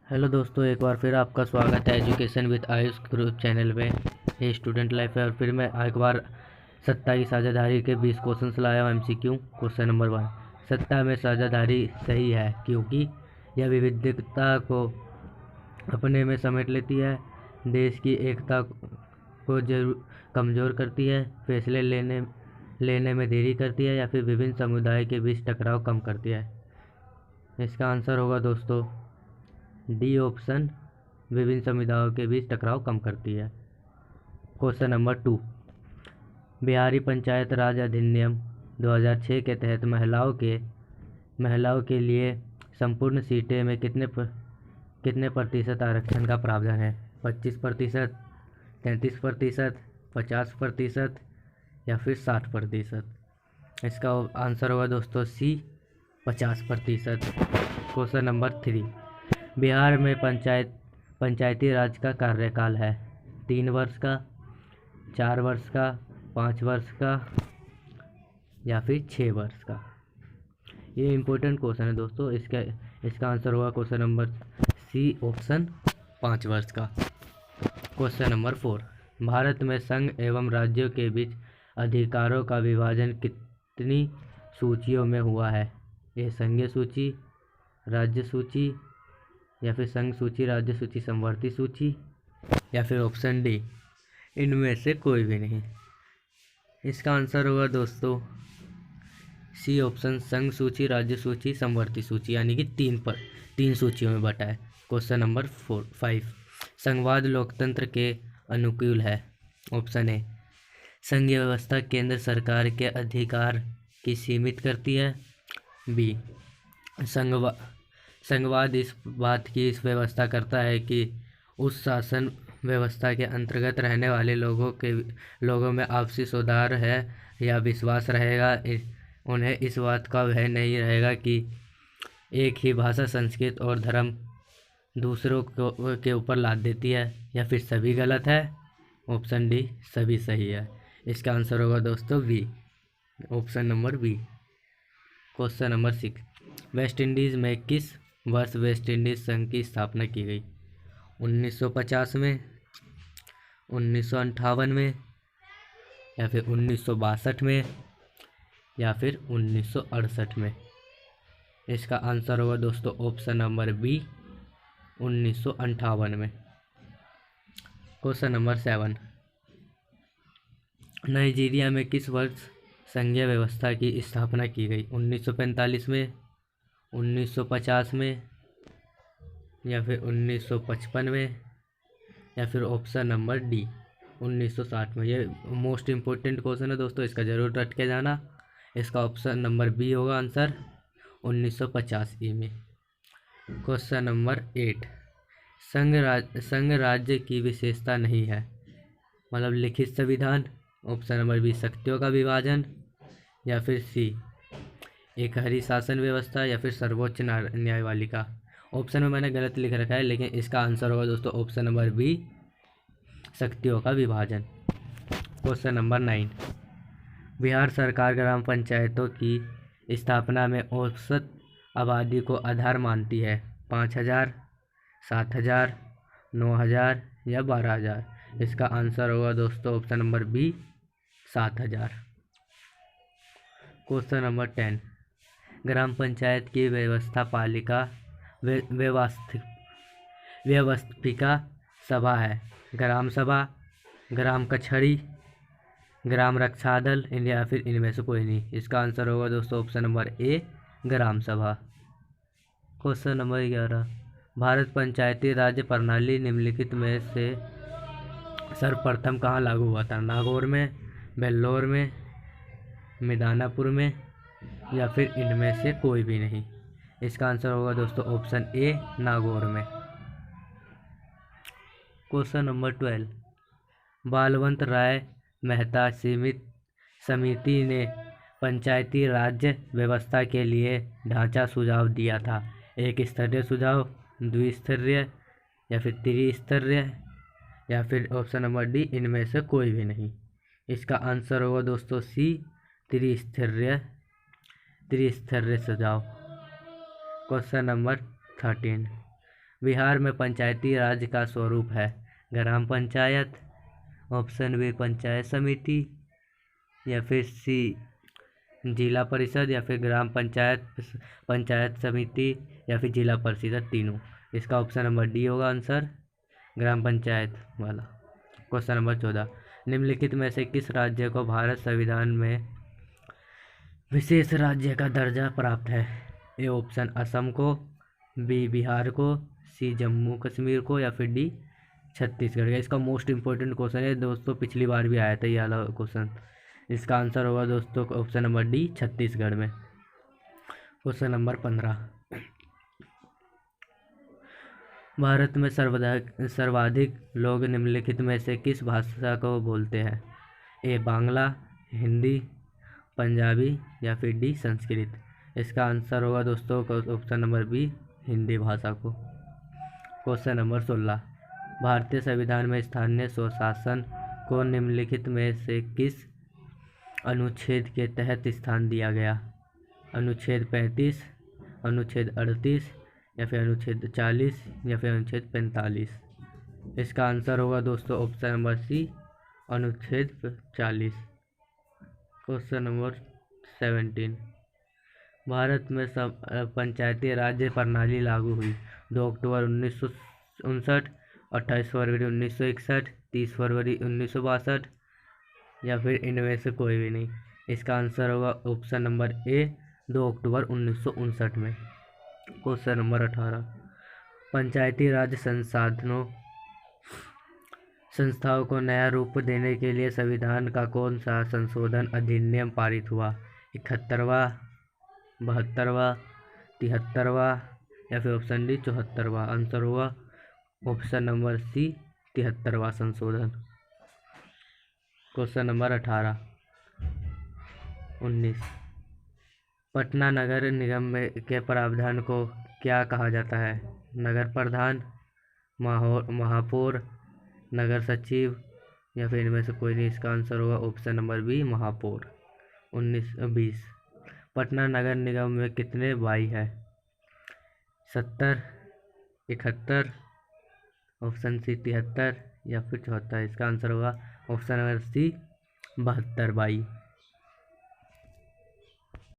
Hello दोस्तों, एक बार फिर आपका स्वागत है education with Ayush group channel में। ये स्टूडेंट लाइफ है और फिर मैं एक बार सत्ता की साझेदारी के 20 क्वेश्चन लाया हूँ। MCQ क्वेश्चन नंबर 1, सत्ता में साझेदारी सही है क्योंकि यह विविधता को अपने में समेट लेती है, देश की एकता को कमज़ोर करती है, फैसले लेने में देरी करती है या फिर विभिन्न समुदाय के बीच टकराव कम करती है। इसका आंसर होगा दोस्तों डी ऑप्शन, विभिन्न समुदायों के बीच टकराव कम करती है। क्वेश्चन नंबर 2, बिहारी पंचायत राज अधिनियम 2006 के तहत महिलाओं के लिए संपूर्ण सीटें में कितने प्रतिशत आरक्षण का प्रावधान है? 25%, 33%, 50% या फिर 60%। इसका आंसर होगा दोस्तों सी, 50%। क्वेश्चन नंबर 3, बिहार में पंचायती राज का कार्यकाल है 3 वर्ष का, 4 वर्ष का, 5 वर्ष का या फिर 6 वर्ष का। ये इम्पोर्टेंट क्वेश्चन है दोस्तों। इसका आंसर होगा क्वेश्चन नंबर सी ऑप्शन, 5 वर्ष का। क्वेश्चन नंबर 4, भारत में संघ एवं राज्यों के बीच अधिकारों का विभाजन कितनी सूचियों में हुआ है? ये संघीय सूची, राज्य सूची या फिर संघ सूची, राज्य सूची, समवर्ती सूची या फिर ऑप्शन डी, इनमें से कोई भी नहीं। इसका आंसर होगा दोस्तों सी ऑप्शन, संघ सूची, राज्य सूची, समवर्ती सूची, यानी कि 3 सूचियों में बटा है। क्वेश्चन नंबर 5, संघवाद लोकतंत्र के अनुकूल है? ऑप्शन ए, संघीय व्यवस्था केंद्र सरकार के अधिकार की सीमित करती है। बी, संघवाद इस बात की व्यवस्था करता है कि उस शासन व्यवस्था के अंतर्गत रहने वाले लोगों में आपसी सौहार्द है या विश्वास रहेगा। उन्हें इस बात का भय नहीं रहेगा कि एक ही भाषा, संस्कृति और धर्म दूसरों के ऊपर लाद देती है। या फिर सभी गलत है? ऑप्शन डी, सभी सही है। इसका आंसर होगा दोस्तों B, option number B. Question number 6, West Indies में किस वर्ष वेस्ट इंडीज़ संघ की स्थापना की गई? 1950 में, 1958 में या फिर 1962 में या फिर 1968 में। इसका आंसर होगा दोस्तों ऑप्शन नंबर बी, 1958 में। क्वेश्चन नंबर 7, नाइजीरिया में किस वर्ष संघीय व्यवस्था की स्थापना की गई? 1945 में, 1950 में या फिर 1955 में या फिर ऑप्शन नंबर डी, 1960 में। ये मोस्ट इम्पोर्टेंट क्वेश्चन है दोस्तों, इसका जरूर रट के जाना। इसका ऑप्शन नंबर बी होगा आंसर, 1985 में। क्वेश्चन नंबर 8, संघ राज्य की विशेषता नहीं है, मतलब लिखित संविधान। ऑप्शन नंबर बी, शक्तियों का विभाजन या फिर सी, एक हरी शासन व्यवस्था या फिर सर्वोच्च न्यायपालिका। ऑप्शन में मैंने गलत लिख रखा है, लेकिन इसका आंसर होगा दोस्तों ऑप्शन नंबर बी, शक्तियों का विभाजन। क्वेश्चन नंबर 9, बिहार सरकार ग्राम पंचायतों की स्थापना में औसत आबादी को आधार मानती है? 5000, 7000, 9000 या 12000। इसका आंसर होगा दोस्तों option number B, 7000। Question number 10, ग्राम पंचायत की व्यवस्थिका सभा है? ग्राम सभा, ग्राम कचहरी, ग्राम रक्षा दल या फिर इनमें से कोई नहीं। इसका आंसर होगा दोस्तों ऑप्शन नंबर ए, ग्राम सभा। क्वेश्चन नंबर 11, भारत पंचायती राज प्रणाली निम्नलिखित में से सर्वप्रथम कहाँ लागू हुआ था? नागौर में, वेल्लोर में, मिदनापुर में या फिर इनमें से कोई भी नहीं। इसका आंसर होगा दोस्तों ऑप्शन ए, नागौर में। क्वेश्चन नंबर 12, बालवंत राय मेहता समिति ने पंचायती राज व्यवस्था के लिए ढांचा सुझाव दिया था? एक स्तरीय सुझाव, द्विस्तरीय या फिर त्रिस्तरीय या फिर ऑप्शन नंबर डी, इनमें से कोई भी नहीं। इसका आंसर होगा दोस्तों सी, त्रिस्तरीय सुझाव। क्वेश्चन नंबर 13, बिहार में पंचायती राज का स्वरूप है? ग्राम पंचायत, ऑप्शन बी पंचायत समिति, या फिर सी जिला परिषद, या फिर ग्राम पंचायत, पंचायत समिति, या फिर जिला परिषद, तीनों। इसका ऑप्शन नंबर डी होगा आंसर, ग्राम पंचायत वाला। क्वेश्चन नंबर 14, निम्नलिखित में से किस राज्य को भारत संविधान में विशेष राज्य का दर्जा प्राप्त है? ए ऑप्शन असम को, बी बिहार को, सी जम्मू कश्मीर को, या फिर डी छत्तीसगढ़ का। इसका मोस्ट इम्पोर्टेंट क्वेश्चन है दोस्तों, पिछली बार भी आया था ये वाला क्वेश्चन। इसका आंसर होगा दोस्तों ऑप्शन नंबर डी, छत्तीसगढ़ में। क्वेश्चन नंबर 15, भारत में सर्वाधिक लोग निम्नलिखित में से किस भाषा को बोलते हैं? ए बांग्ला, हिंदी, पंजाबी, या फिर डी संस्कृत। इसका आंसर होगा दोस्तों ऑप्शन नंबर बी, हिंदी भाषा को। क्वेश्चन नंबर 16, भारतीय संविधान में स्थानीय स्वशासन को निम्नलिखित में से किस अनुच्छेद के तहत स्थान दिया गया? अनुच्छेद 35, अनुच्छेद 38, या फिर अनुच्छेद 40, या फिर अनुच्छेद 45। इसका आंसर होगा दोस्तों ऑप्शन नंबर सी, अनुच्छेद 40। क्वेश्चन नंबर 17, भारत में सब पंचायती राज्य प्रणाली लागू हुई 2 अक्टूबर 1959, 28 फरवरी 1961, 30 फरवरी 1962, या फिर इनमें से कोई भी नहीं। इसका आंसर होगा ऑप्शन नंबर ए, 2 अक्टूबर 1959 में। क्वेश्चन नंबर 18, पंचायती राज संस्थाओं को नया रूप देने के लिए संविधान का कौन सा संशोधन अधिनियम पारित हुआ? 71वां, 72वां, 73वां, या फिर ऑप्शन डी 74वां। आंसर होगा ऑप्शन नंबर सी, 73वां संशोधन। क्वेश्चन नंबर 19, पटना नगर निगम के प्रावधान को क्या कहा जाता है? नगर प्रधान, महापौर, नगर सचिव, या फिर इनमें से कोई नहीं। इसका आंसर होगा ऑप्शन नंबर बी, महापौर। 20, पटना नगर निगम में कितने बाई है? 70, 71, ऑप्शन सी 73, या फिर 74। इसका आंसर होगा ऑप्शन नंबर सी, 72 बाई।